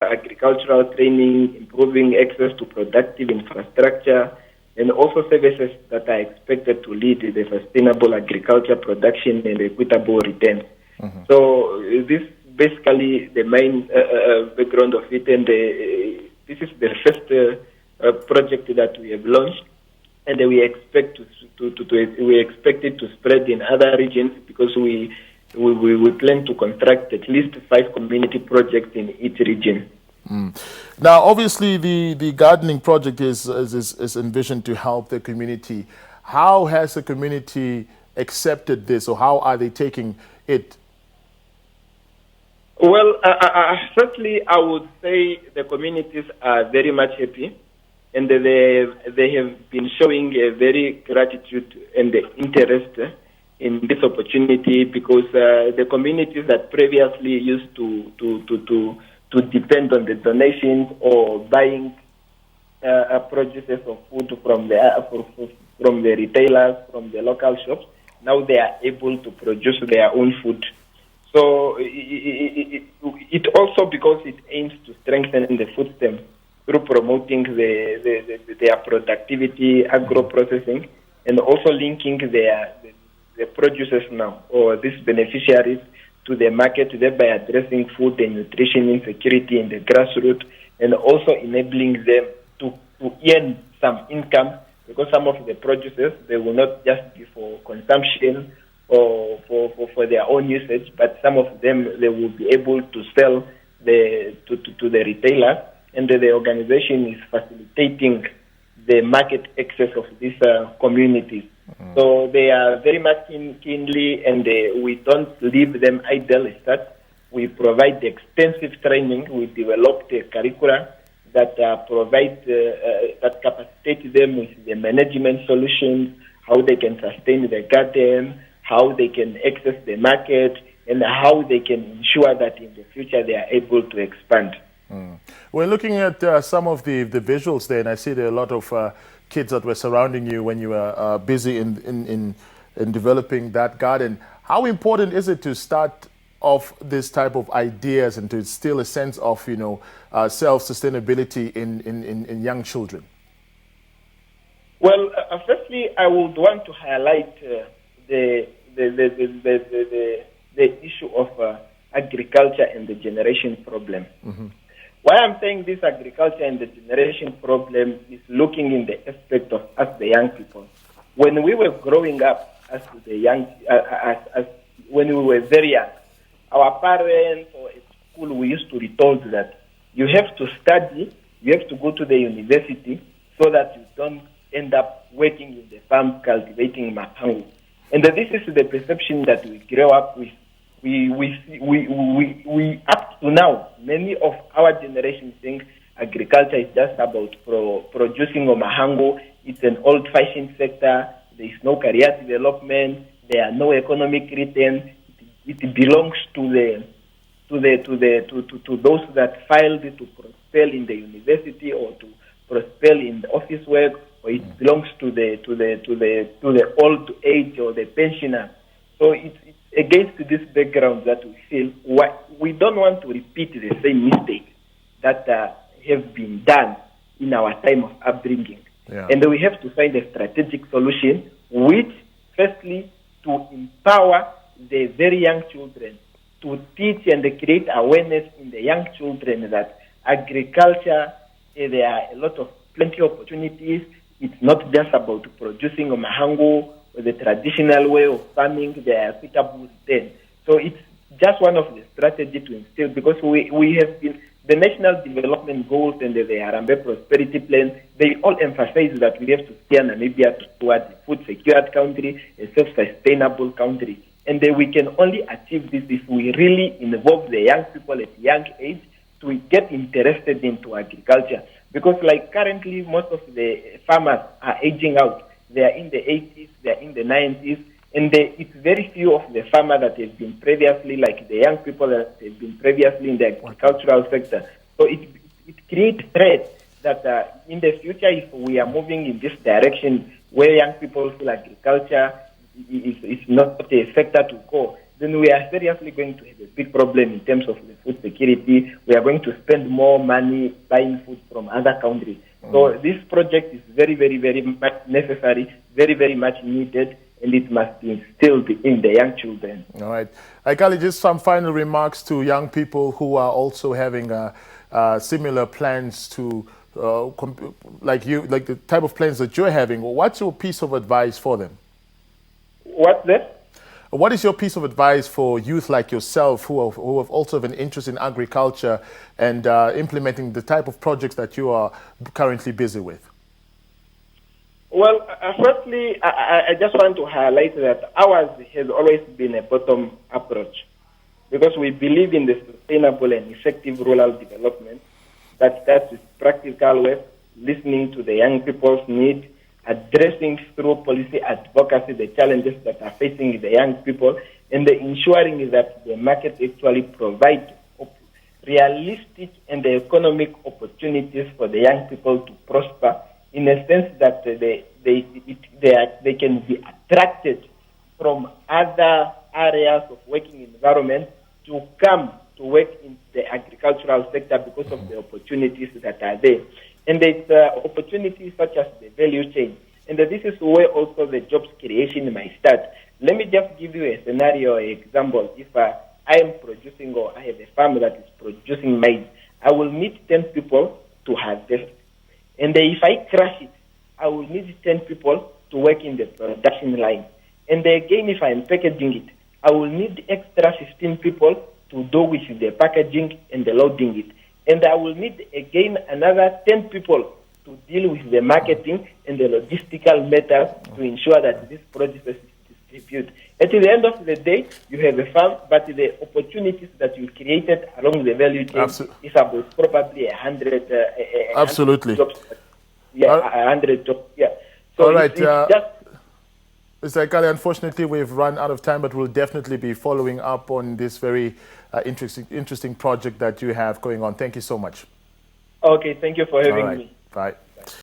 agricultural training, improving access to productive infrastructure, and also services that are expected to lead to the sustainable agriculture production and equitable returns. So this basically the main background of it, and this is the first project that we have launched, and we expect we expect it to spread in other regions because we plan to construct at least 5 community projects in each region. Now, obviously, the gardening project is envisioned to help the community. How has the community accepted this, or how are they taking it? Well, certainly, I would say the communities are very much happy, and they have been showing a very gratitude and interest in this opportunity because the communities that previously used to depend on the donations or buying produces of food from the retailers, from the local shops, now they are able to produce their own food. So it also, because it aims to strengthen the food system through promoting their productivity, agro-processing, and also linking the producers now, or these beneficiaries, to the market, thereby addressing food and nutrition insecurity in the grassroots, and also enabling them to earn some income, because some of the producers, they will not just be for consumption or for their own usage, but some of them, they will be able to sell to the retailer, and the organization is facilitating the market access of these communities. So they are very much keenly, and we don't leave them idle as such. We provide extensive training. We developed a curricula that that capacitate them with the management solutions, how they can sustain the garden, how they can access the market, and how they can ensure that in the future they are able to expand. We're looking at some of the visuals there, and I see there are a lot of kids that were surrounding you when you were busy in developing that garden. How important is it to start off this type of ideas and to instill a sense of, self-sustainability in young children? Well, firstly, I would want to highlight the issue of agriculture and the generation problem. Why I'm saying this agriculture and the generation problem is looking in the aspect of us, the young people. When we were growing up as the young, when we were very young, our parents or at school, we used to be told that you have to study, you have to go to the university so that you don't end up working in the farm cultivating mapangu. And this is the perception that we grow up with. We up to now, many of our generation think agriculture is just about producing mahango. It's an old-fashioned sector. There is no career development. There are no economic returns. It belongs to those that filed to prosper in the university or to prosper in the office work, or it belongs to the old age or the pensioner. So it's against this background that we feel we don't want to repeat the same mistakes that have been done in our time of upbringing. And we have to find a strategic solution, which firstly to empower the very young children, to teach and create awareness in the young children that agriculture, there are a lot of plenty of opportunities. It's not just about producing mahango or the traditional way of farming, the equitable return. So it's just one of the strategies to instill, because we have been, the National Development Goals and the Harambee Prosperity Plan, they all emphasize that we have to steer Namibia towards a food-secured country, a self-sustainable country. And we can only achieve this if we really involve the young people at a young age to get interested into agriculture. Because like currently, most of the farmers are aging out. They are in the 80s, they are in the 90s, and it's very few of the farmers that have been previously, like the young people that have been previously in the agricultural sector. So it creates threat that in the future, if we are moving in this direction where young people feel agriculture is not a sector to go, then we are seriously going to have a big problem in terms of the food security. We are going to spend more money buying food from other countries. So this project is very, very, very much necessary, very, very much needed, and it must be instilled in the young children. All right. Haikali, just some final remarks to young people who are also having similar plans to, like the type of plans that you're having. What's your piece of advice for them? What's that? What is your piece of advice for youth like yourself who have also have an interest in agriculture and implementing the type of projects that you are currently busy with? Well, firstly, I just want to highlight that ours has always been a bottom approach because we believe in the sustainable and effective rural development that starts with practical work, listening to the young people's needs, addressing through policy advocacy the challenges that are facing the young people, and ensuring that the market actually provides realistic and economic opportunities for the young people to prosper, in a sense that they can be attracted from other areas of working environment to come to work in the agricultural sector because of the opportunities that are there. And it's opportunities such as the value chain. And this is where also the jobs creation might start. Let me just give you a scenario, example. If I am producing or I have a farm that is producing maize, I will need 10 people to harvest. And if I crush it, I will need 10 people to work in the production line. And again, if I am packaging it, I will need extra 15 people to do with the packaging and the loading it. And I will need again another 10 people to deal with the marketing and the logistical matters to ensure that this produce is distributed. At the end of the day, you have a farm, but the opportunities that you created along the value chain is about probably 100 Absolutely. jobs. Yeah, 100 jobs. Yeah. So all right. It's just Mr. Haikali, unfortunately, we've run out of time, but we'll definitely be following up on this very interesting project that you have going on. Thank you so much. okay. Thank you for having me. Bye.